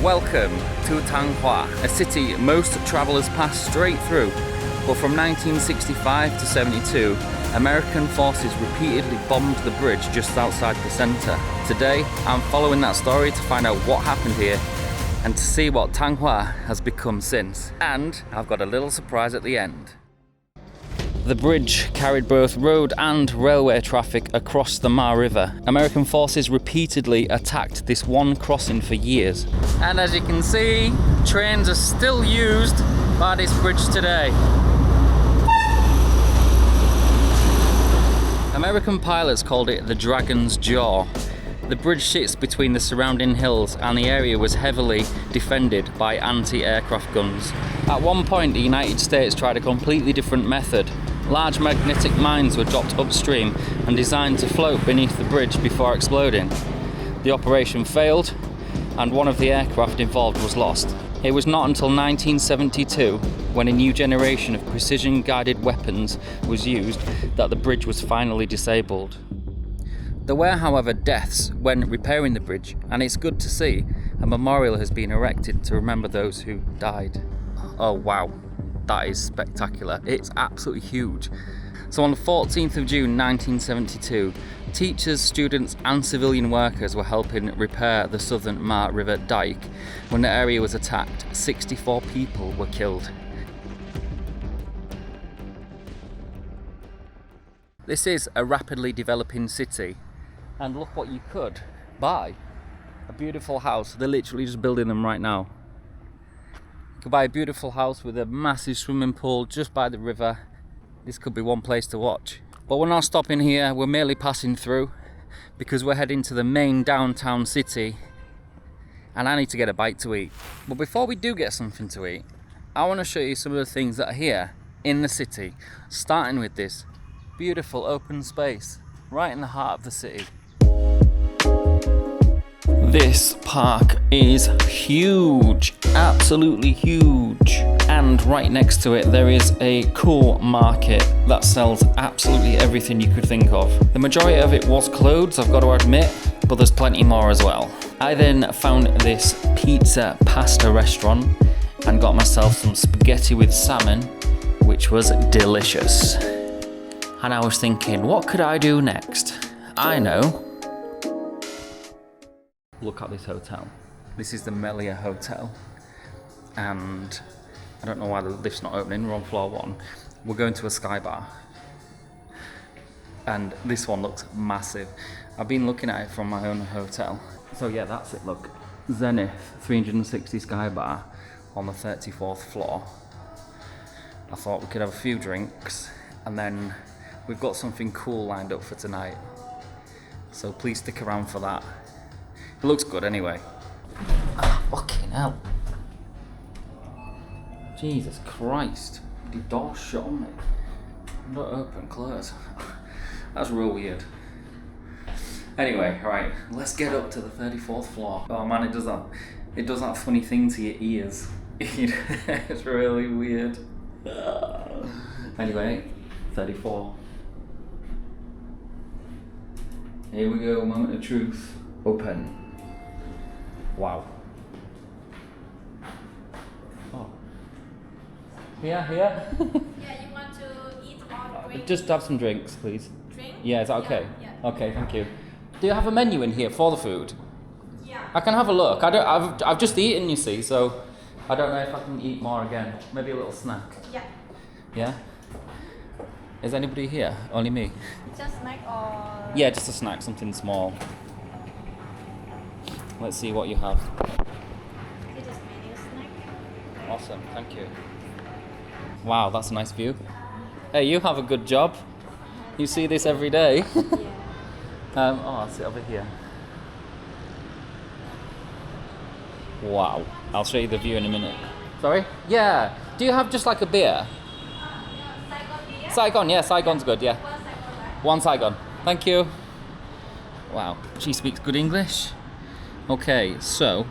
Welcome to Thanh Hoa, a city most travellers pass straight through. But from 1965 to 72, American forces repeatedly bombed the bridge just outside the centre. Today, I'm following that story to find out what happened here and to see what Thanh Hoa has become since. And I've got a little surprise at the end. The bridge carried both road and railway traffic across the Ma River. American forces repeatedly attacked this one crossing for years. And as you can see, trains are still used by this bridge today. American pilots called it the Dragon's Jaw. The bridge sits between the surrounding hills and the area was heavily defended by anti-aircraft guns. At one point, the United States tried a completely different method. Large magnetic mines were dropped upstream and designed to float beneath the bridge before exploding. The operation failed and one of the aircraft involved was lost. It was not until 1972, when a new generation of precision-guided weapons was used, that the bridge was finally disabled. There were, however, deaths when repairing the bridge, and it's good to see a memorial has been erected to remember those who died. Oh wow. That is spectacular. It's absolutely huge. So on the 14th of June 1972, teachers, students and civilian workers were helping repair the southern Ma River dike. When the area was attacked, 64 people were killed. This is a rapidly developing city, and look what you could buy. A beautiful house. They're literally just building them right now. You could buy a beautiful house with a massive swimming pool just by the river. This could be one place to watch. But we're not stopping here, we're merely passing through because we're heading to the main downtown city and I need to get a bite to eat. But before we do get something to eat, I want to show you some of the things that are here in the city, starting with this beautiful open space right in the heart of the city. This park is huge, absolutely huge. And right next to it there is a cool market that sells absolutely everything you could think of. The majority of it was clothes, I've got to admit, but there's plenty more as well. I then found this pizza pasta restaurant and got myself some spaghetti with salmon, which was delicious. And I was thinking, what could I do next? I know. Look at this hotel. This is the Melia Hotel, and I don't know why the lift's not opening. We're on floor 1. We're going to a Skybar, and this one looks massive. I've been looking at it from my own hotel. So yeah, that's it. Look, Zenith 360 Skybar on the 34th floor. I thought we could have a few drinks, and then we've got something cool lined up for tonight. So please stick around for that. It looks good anyway. Ah, fucking hell. Jesus Christ. The door's shut on me. Not open, close. That's real weird. Anyway, right, let's get up to the 34th floor. Oh man, it does that funny thing to your ears. It's really weird. Anyway, 34. Here we go, moment of truth. Open. Wow. Oh. Here? Yeah, you want to eat or drink? Just have some drinks, please. Drink? Yeah, is that okay? Yeah. Okay, thank you. Do you have a menu in here for the food? Yeah. I can have a look. I've just eaten, you see, so I don't know if I can eat more again. Maybe a little snack. Yeah. Yeah? Is anybody here? Only me? Just snack or? Yeah, just a snack, something small. Let's see what you have. It is menu snack. Awesome, thank you. Wow, that's a nice view. Hey, you have a good job. You see this every day. Yeah. I'll sit over here. Wow, I'll show you the view in a minute. Sorry? Yeah. Do you have just like a beer? Saigon beer? Saigon, yeah, Saigon's good, yeah. One Saigon, right? One Saigon. Thank you. Wow, she speaks good English. Okay, so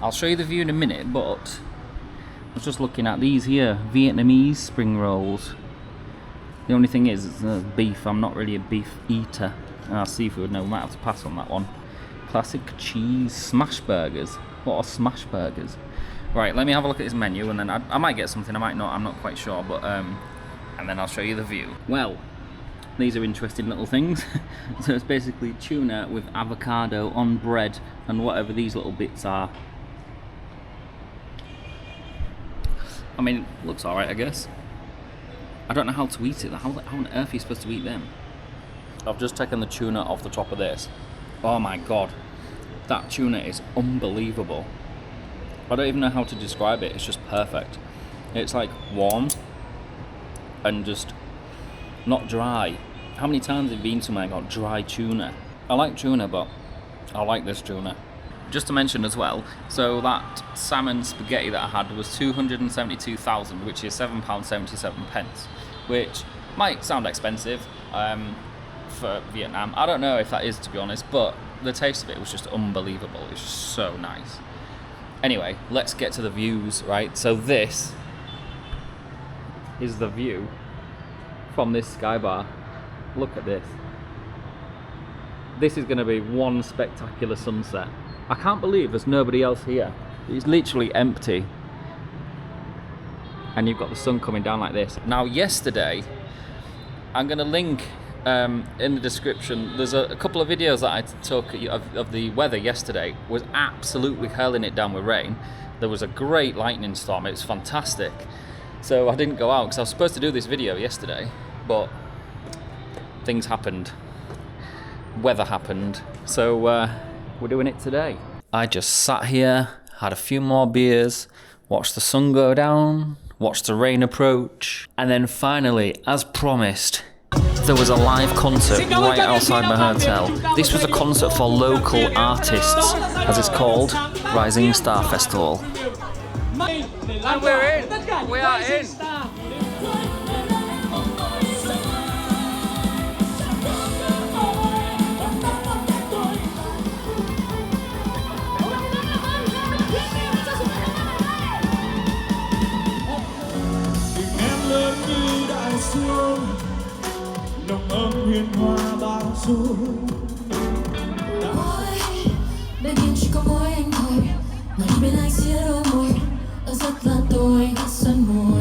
I'll show you the view in a minute, but I was just looking at these here, Vietnamese spring rolls. The only thing is, it's beef. I'm not really a beef eater. Seafood, no, we might have to pass on that one. Classic cheese smash burgers. What are smash burgers? Right, let me have a look at this menu, and then I might get something, I might not, I'm not quite sure, but and then I'll show you the view. Well, these are interesting little things. So it's basically tuna with avocado on bread and whatever these little bits are. I mean, it looks alright, I guess. I don't know how to eat it. How on earth are you supposed to eat them? I've just taken the tuna off the top of this. Oh my god. That tuna is unbelievable. I don't even know how to describe it. It's just perfect. It's like warm and just not dry. How many times have you been somewhere and got dry tuna? I like tuna, but I like this tuna. Just to mention as well, so that salmon spaghetti that I had was 272,000, which is £7.77, which might sound expensive for Vietnam. I don't know if that is, to be honest, but the taste of it was just unbelievable. It's just so nice. Anyway, let's get to the views, right? So this is the view from this Skybar. Look at this. This is going to be one spectacular sunset. I can't believe there's nobody else here. It's literally empty. And you've got the sun coming down like this. Now yesterday, I'm going to link in the description, there's a couple of videos that I took of the weather yesterday. Was absolutely hurling it down with rain. There was a great lightning storm, it was fantastic. So I didn't go out because I was supposed to do this video yesterday, but things happened. Weather happened. So we're doing it today. I just sat here, had a few more beers, watched the sun go down, watched the rain approach, and then finally, as promised, there was a live concert right outside my hotel. This was a concert for local artists, as it's called, Rising Star Festival. And we're in! We are in! Nồng ấm huyền hoa bao dung. Bên yên chỉ có mỗi anh thôi, mà đi bên anh chia đôi môi, rất là tôi đã sân môi.